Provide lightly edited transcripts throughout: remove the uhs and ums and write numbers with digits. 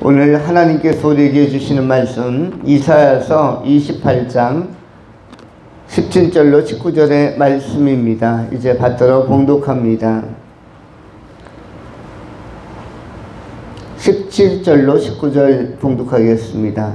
오늘 하나님께서 우리에게 주시는 말씀 이사야서 28장 17절로 19절의 말씀입니다. 이제 받들어 봉독합니다. 17절로 19절 봉독하겠습니다.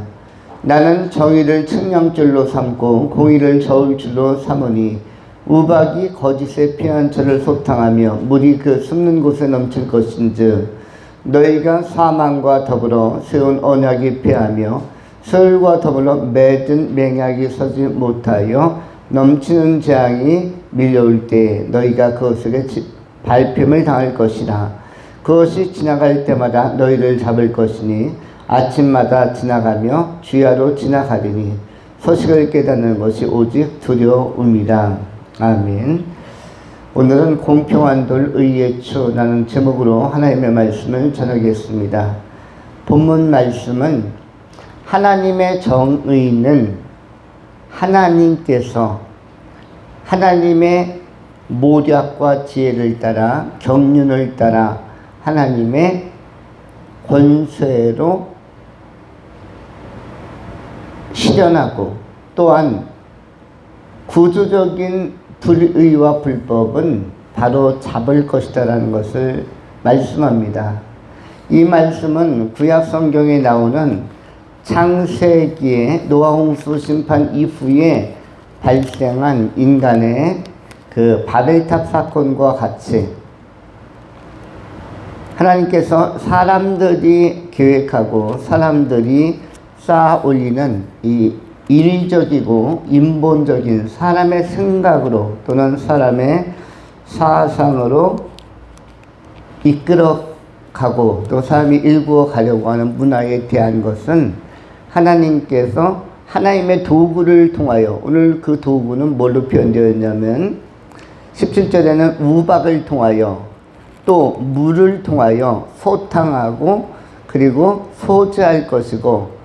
나는 정의를 측량줄로 삼고 공의를 저울줄로 삼으니 우박이 거짓의 피난처를 소탕하며 물이 그 숨는 곳에 넘칠 것인즉 너희가 사망과 더불어 세운 언약이 패하며 설과 더불어 맺은 맹약이 서지 못하여 넘치는 재앙이 밀려올 때 너희가 그것에게 밟힘을 당할 것이라. 그것이 지나갈 때마다 너희를 잡을 것이니 아침마다 지나가며 주야로 지나가리니 소식을 깨닫는 것이 오직 두려움이라. 아멘. 오늘은 공평한 돌 의의 추라는 제목으로 하나님의 말씀을 전하겠습니다. 본문 말씀은 하나님의 정의는 하나님께서 하나님의 모략과 지혜를 따라 경륜을 따라 하나님의 권세로 실현하고 또한 구조적인 불의와 불법은 바로 잡을 것이다라는 것을 말씀합니다. 이 말씀은 구약 성경에 나오는 창세기의 노아 홍수 심판 이후에 발생한 인간의 그 바벨탑 사건과 같이 하나님께서 사람들이 계획하고 사람들이 쌓아 올리는 이 인위적이고 인본적인 사람의 생각으로 또는 사람의 사상으로 이끌어가고 또 사람이 일구어 가려고 하는 문화에 대한 것은 하나님께서 하나님의 도구를 통하여, 오늘 그 도구는 뭘로 표현되어 있냐면 17절에는 우박을 통하여 또 물을 통하여 소탕하고 그리고 소지할 것이고,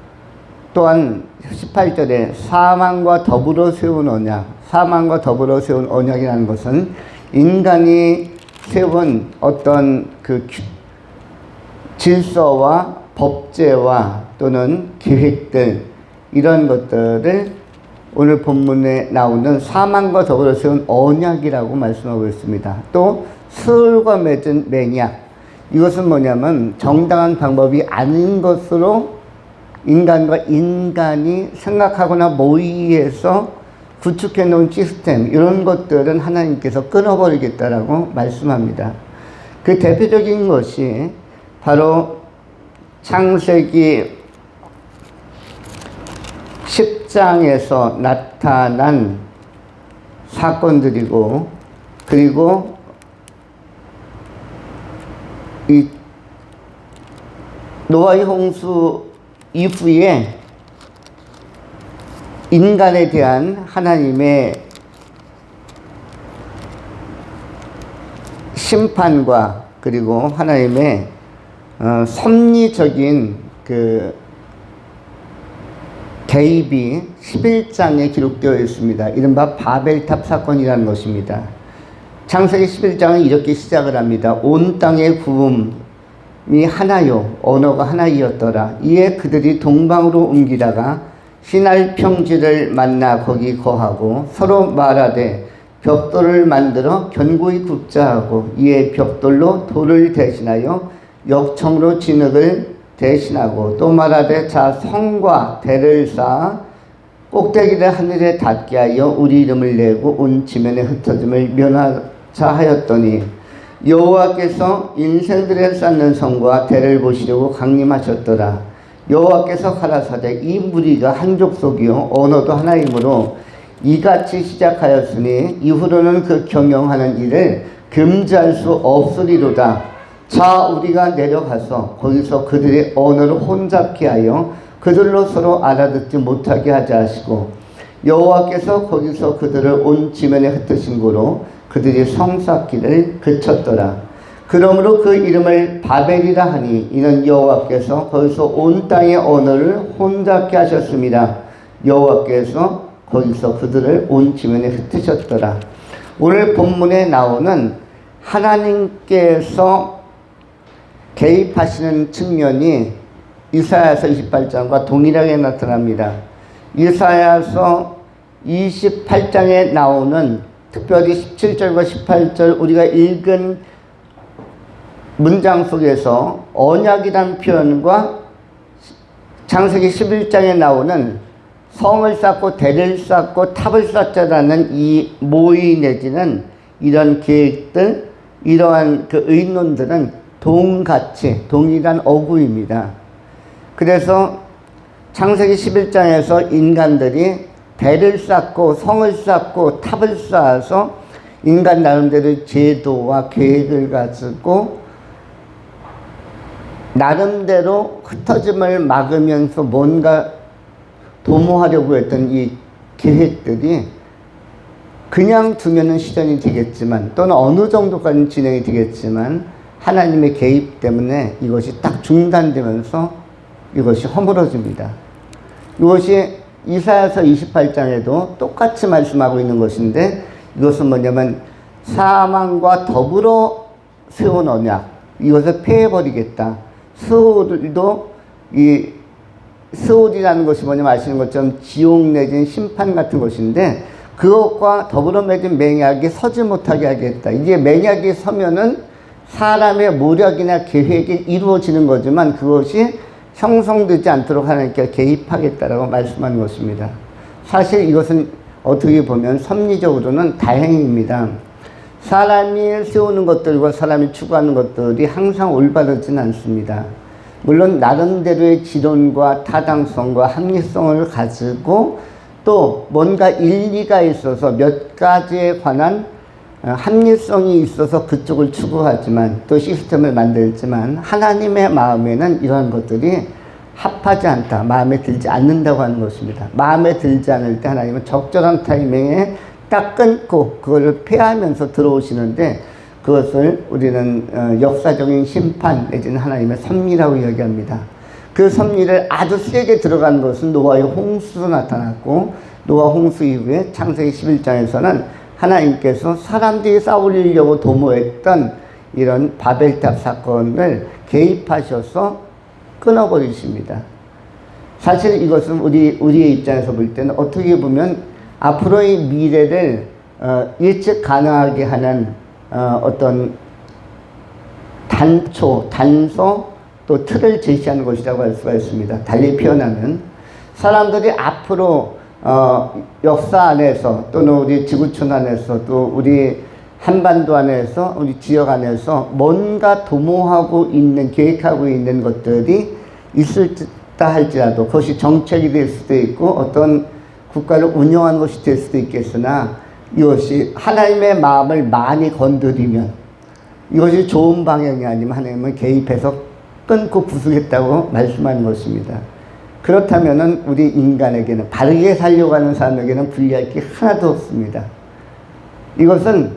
또한 18절에 사망과 더불어 세운 언약, 사망과 더불어 세운 언약이라는 것은 인간이 세운 어떤 그 질서와 법제와 또는 계획들, 이런 것들을 오늘 본문에 나오는 사망과 더불어 세운 언약이라고 말씀하고 있습니다. 또 스울과 맺은 맹약, 이것은 뭐냐면 정당한 방법이 아닌 것으로 인간과 인간이 생각하거나 모의해서 구축해 놓은 시스템, 이런 것들은 하나님께서 끊어버리겠다라고 말씀합니다. 그 대표적인 것이 바로 창세기 10장에서 나타난 사건들이고, 그리고 이 노아의 홍수 이후에 인간에 대한 하나님의 심판과 그리고 하나님의 섭리적인 그 개입이 11장에 기록되어 있습니다. 이른바 바벨탑 사건이라는 것입니다. 창세기 11장은 이렇게 시작을 합니다. 온 땅의 구음이 하나요 언어가 하나이었더라. 이에 그들이 동방으로 옮기다가 시날 평지를 만나 거기 거하고 서로 말하되 벽돌을 만들어 견고히 굽자 하고, 이에 벽돌로 돌을 대신하여 역청으로 진흙을 대신하고, 또 말하되 자 성과 대를 쌓아 꼭대기를 하늘에 닿게 하여 우리 이름을 내고 온 지면에 흩어짐을 면하자 하였더니, 여호와께서 인생들에 쌓는 성과 대를 보시려고 강림하셨더라. 여호와께서 가라사대 이 무리가 한 족속이요 언어도 하나이므로 이같이 시작하였으니 이후로는 그 경영하는 일을 금지할 수 없으리로다. 자 우리가 내려가서 거기서 그들의 언어를 혼잡케 하여 그들로 서로 알아듣지 못하게 하자 하시고, 여호와께서 거기서 그들을 온 지면에 흩으신 고로 그들이 성 쌓기를 그쳤더라. 그러므로 그 이름을 바벨이라 하니 이는 여호와께서 거기서 온 땅의 언어를 혼잡게 하셨습니다. 여호와께서 거기서 그들을 온 지면에 흩으셨더라. 오늘 본문에 나오는 하나님께서 개입하시는 측면이 이사야서 28장과 동일하게 나타납니다. 이사야서 28장에 나오는 특별히 17절과 18절 우리가 읽은 문장 속에서 언약이란 표현과 창세기 11장에 나오는 성을 쌓고 대를 쌓고 탑을 쌓자라는 이 모의 내지는 이런 계획들, 이러한 그 의논들은 동같이 동일한 어구입니다. 그래서 창세기 11장에서 인간들이 대를 쌓고 성을 쌓고 탑을 쌓아서 인간 나름대로 제도와 계획을 가지고 나름대로 흩어짐을 막으면서 뭔가 도모하려고 했던 이 계획들이 그냥 두면은 실현이 되겠지만 또는 어느 정도까지 진행이 되겠지만 하나님의 개입 때문에 이것이 딱 중단되면서 이것이 허물어집니다. 이것이 이사야서 28장에도 똑같이 말씀하고 있는 것인데 이것은 뭐냐면 사망과 더불어 세운 언약, 이것을 폐해버리겠다. 스올도 이 스올이라는 것이 뭐냐면 아시는 것처럼 지옥 내진 심판 같은 것인데 그것과 더불어 맺은 맹약이 서지 못하게 하겠다. 이게 맹약이 서면은 사람의 모략이나 계획이 이루어지는 거지만 그것이 형성되지 않도록 하나님께 개입하겠다라고 말씀하는 것입니다. 사실 이것은 어떻게 보면 섭리적으로는 다행입니다. 사람이 세우는 것들과 사람이 추구하는 것들이 항상 올바르지는 않습니다. 물론 나름대로의 지론과 타당성과 합리성을 가지고 또 뭔가 일리가 있어서 몇 가지에 관한 합리성이 있어서 그쪽을 추구하지만 또 시스템을 만들지만 하나님의 마음에는 이런 것들이 합하지 않다, 마음에 들지 않는다고 하는 것입니다. 마음에 들지 않을 때 하나님은 적절한 타이밍에 딱 끊고 그걸 폐하면서 들어오시는데 그것을 우리는 역사적인 심판 내지는 하나님의 섭리라고 이야기합니다. 그 섭리를 아주 세게 들어간 것은 노아의 홍수로 나타났고 노아 홍수 이후에 창세기 11장에서는 하나님께서 사람들이 싸우려고 도모했던 이런 바벨탑 사건을 개입하셔서 끊어버리십니다. 사실 이것은 우리의 입장에서 볼 때는 어떻게 보면 앞으로의 미래를 예측 가능하게 하는 어떤 단서 또 틀을 제시하는 것이라고 할 수가 있습니다. 달리 표현하면 사람들이 앞으로 역사 안에서 또는 우리 지구촌 안에서 또 우리 한반도 안에서 우리 지역 안에서 뭔가 도모하고 있는 계획하고 있는 것들이 있을다 할지라도 그것이 정책이 될 수도 있고 어떤 국가를 운영하는 것이 될 수도 있겠으나 이것이 하나님의 마음을 많이 건드리면 이것이 좋은 방향이 아니면 하나님은 개입해서 끊고 부수겠다고 말씀하는 것입니다. 그렇다면은 우리 인간에게는 바르게 살려고 하는 사람에게는 불리할 게 하나도 없습니다. 이것은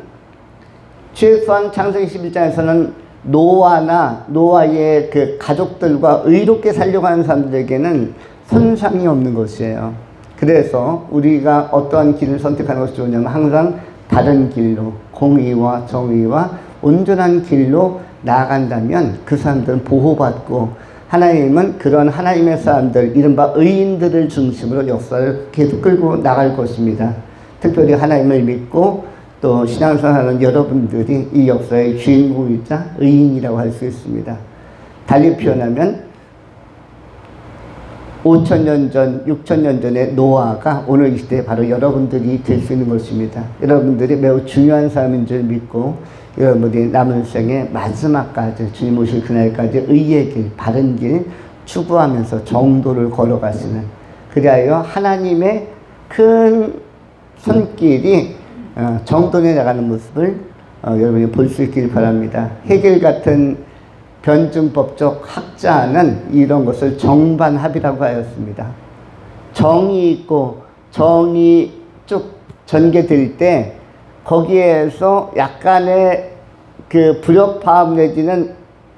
최소한 창세기 11장에서는 노아의 그 가족들과 의롭게 살려고 하는 사람들에게는 손상이 없는 것이에요. 그래서 우리가 어떠한 길을 선택하는 것이 좋냐면 항상 다른 길로 공의와 정의와 온전한 길로 나아간다면 그 사람들은 보호받고 하나님은 그런 하나님의 사람들 이른바 의인들을 중심으로 역사를 계속 끌고 나갈 것입니다. 특별히 하나님을 믿고 또 신앙생활하는 여러분들이 이 역사의 주인공이자 의인이라고 할 수 있습니다. 달리 표현하면 5,000년 전, 6,000년 전에 노아가 오늘 이 시대에 바로 여러분들이 될 수 있는 것입니다. 여러분들이 매우 중요한 사람인 줄 믿고 여러분들이 남은 생에 마지막까지 주님 오실 그날까지 의의 길, 바른 길 추구하면서 정도를 걸어가시는 그리하여 하나님의 큰 손길이 정돈해 나가는 모습을 여러분이 볼 수 있길 바랍니다. 해겔 같은 변증법적 학자는 이런 것을 정반합이라고 하였습니다. 정이 있고 정이 쭉 전개될 때 거기에서 약간의 그 불협화음 내지는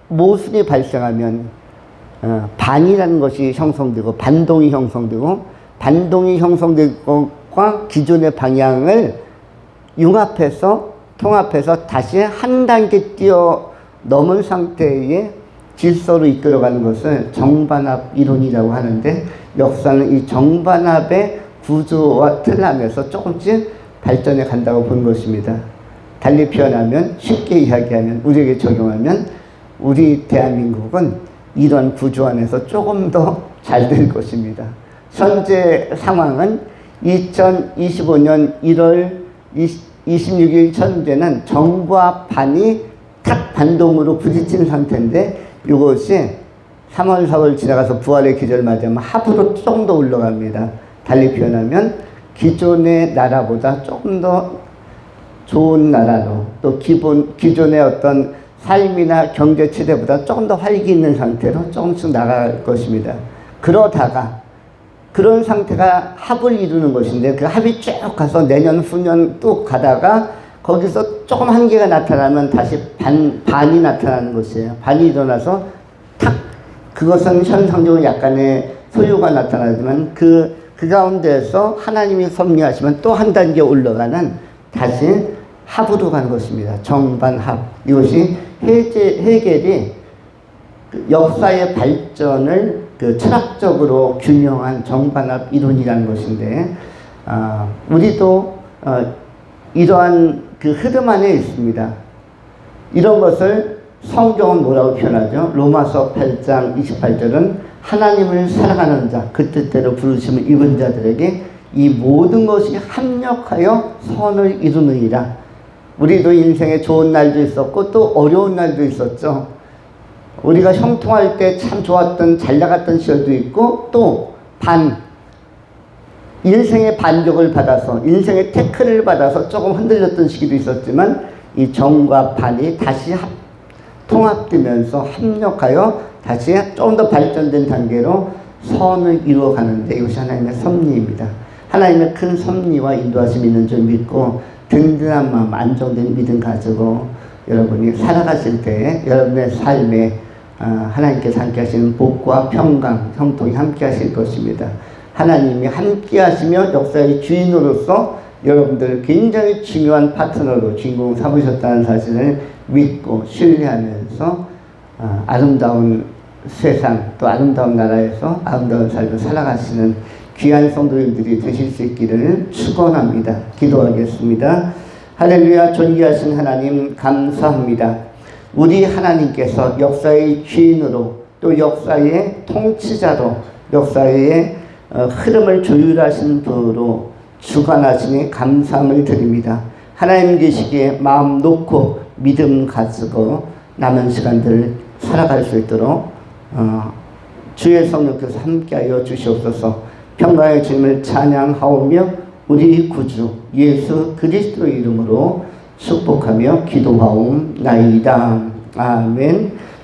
모순이 발생하면 반이라는 것이 형성되고 반동이 형성되고 반동이 형성된 것과 기존의 방향을 융합해서 통합해서 다시 한 단계 뛰어 넘은 상태의 질서로 이끌어가는 것을 정반합 이론이라고 하는데, 역사는 이 정반합의 구조와 틀 안에서 조금씩 발전해 간다고 본 것입니다. 달리 표현하면, 쉽게 이야기하면, 우리에게 적용하면 우리 대한민국은 이런 구조 안에서 조금 더 잘 될 것입니다. 현재 상황은 2025년 1월 26일 현재는 정부와 반이 탁 반동으로 부딪힌 상태인데, 이것이 3월, 4월 지나가서 부활의 기절 맞으면 합으로 조금 더 올라갑니다. 달리 표현하면 기존의 나라보다 조금 더 좋은 나라로, 또 기존의 어떤 삶이나 경제 체제보다 조금 더 활기 있는 상태로 조금씩 나갈 것입니다. 그러다가 그런 상태가 합을 이루는 것인데, 그 합이 쭉 가서 내년, 후년 또 가다가 거기서 조금 한계가 나타나면 다시 반이 나타나는 것이에요. 반이 일어나서 탁, 그것은 현상적으로 약간의 소요가 나타나지만 그 가운데에서 하나님이 섭리하시면 또 한 단계 올라가는 다시 합으로 가는 것입니다. 정반합. 이것이 해겔이 역사의 발전을 철학적으로 균형한 정반합 이론이라는 것인데, 우리도 이러한 그 흐름 안에 있습니다. 이런 것을 성경은 뭐라고 표현하죠? 로마서 8장 28절은 하나님을 사랑하는 자, 그 뜻대로 부르심을 입은 자들에게 이 모든 것이 합력하여 선을 이루느니라. 우리도 인생에 좋은 날도 있었고 또 어려운 날도 있었죠. 우리가 형통할 때 참 좋았던, 잘 나갔던 시절도 있고, 또 인생의 반격을 받아서, 인생의 태클을 받아서 조금 흔들렸던 시기도 있었지만, 이 정과 반이 다시 통합되면서 합력하여 다시 좀 더 발전된 단계로 선을 이루어가는데, 이것이 하나님의 섭리입니다. 하나님의 큰 섭리와 인도하심이 있는 줄 믿고, 든든한 마음, 안정된 믿음 가지고 여러분이 살아가실 때 여러분의 삶에 하나님께서 함께 하시는 복과 평강, 형통이 함께 하실 것입니다. 하나님이 함께 하시며 역사의 주인으로서 여러분들을 굉장히 중요한 파트너로 주인공 삼으셨다는 사실을 믿고 신뢰하면서 아름다운 세상, 또 아름다운 나라에서 아름다운 삶을 살아가시는 귀한 성도님들이 되실 수 있기를 축원합니다. 기도하겠습니다. 할렐루야. 존귀하신 하나님 감사합니다. 우리 하나님께서 역사의 주인으로, 또 역사의 통치자로, 역사의 흐름을 조율하신 분으로 주관하시니 감사함을 드립니다. 하나님 계시기에 마음 놓고 믿음 가지고 남은 시간들 살아갈 수 있도록 주의 성령께서 함께하여 주시옵소서. 평강의 주님을 찬양하오며 우리 구주 예수 그리스도의 이름으로 축복하며 기도하옵나이다. 아멘.